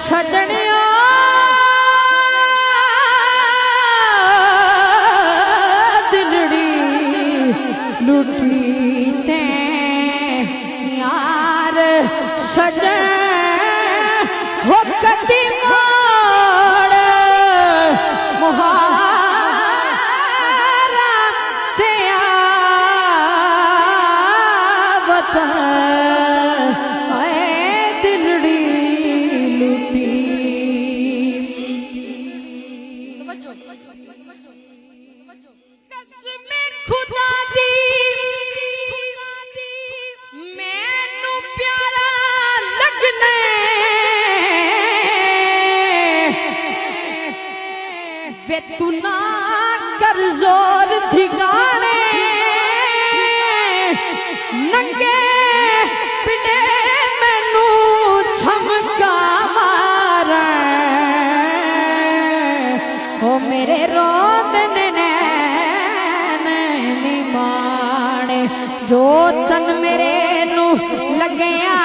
सजनिया दिलड़ी लुटी ते यार सजन हो कदी मोड़ मुहारा ते वतन दिलड़ी लुटी। कसम खुदा दी मैनू प्यारा लगने वे तू ना कर जोर ठिकाने नंगे पिंडे मैनू छमका मार हो मेरे रोंदने नैनी माने जो तन मेरे नू लगया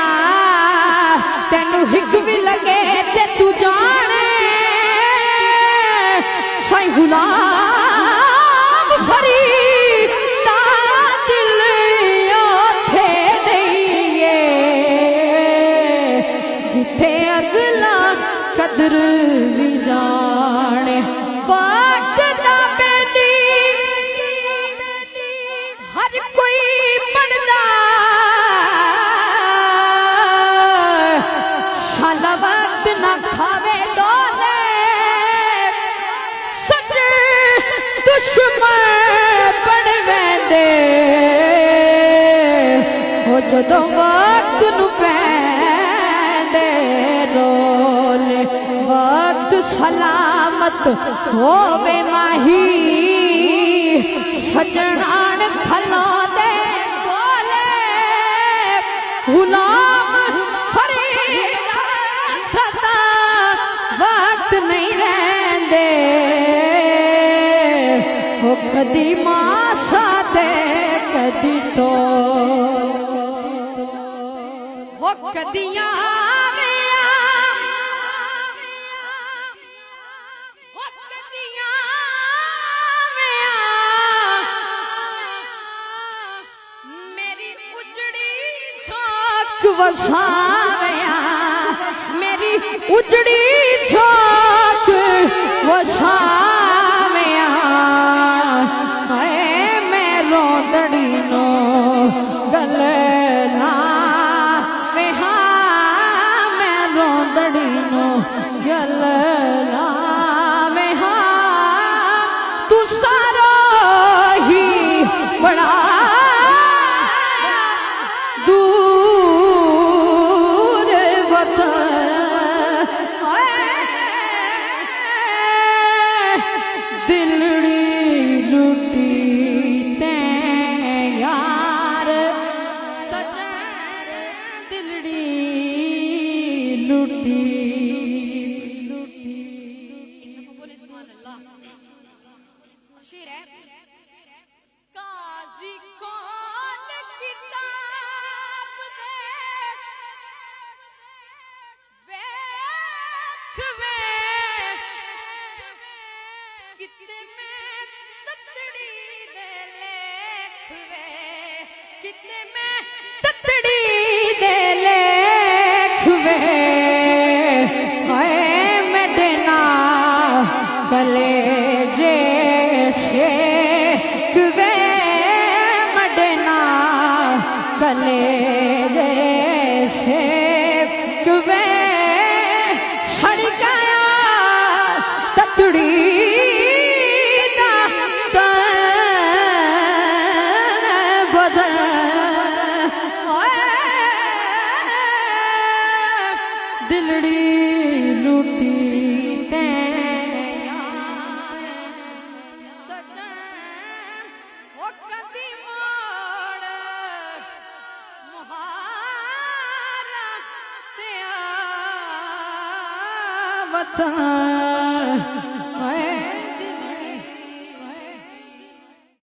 तेनू हिक भी लगे ते तू जाने साईं गुलाम फरीदा दिल ओथे दईए जिथे अगला कदर भी जाने। वक्त दा बेली हर कोई पढ़दा शाला वक्त ना खावे डोले सच दुश्मन बड़ वेंदे हो जदों वक्त नू पैंदे रोले। वक्त सलामत होवे माही सजनान खलोंदे बोले गुलाम फरीदा सदा वक्त नहीं रहंदे हो कदी मासा दे कदी तो हो कदियां वसाया मेरी उजड़ी झोंक वसाया मैं रोंदड़ी नो गलना में हाँ मैं रोंदड़ी नो गलना में हाँ तू सारो ही बड़ा दिलड़ी लुटी ते यार सजन दिलड़ी लुटी लुटी। बोले सुभान अल्लाह। शेर है काजी कौन किताब दे वेख कितने में ततड़ी दे लेख वे कितने में ततड़ी दे लेख वे हाय मेडना कलेजे शेख वे मडना कलेजे शेख वे सड़ गया ततड़ी दिलड़ी लुटी ते सजन हो कदी मोड़ मुहारा ते वतन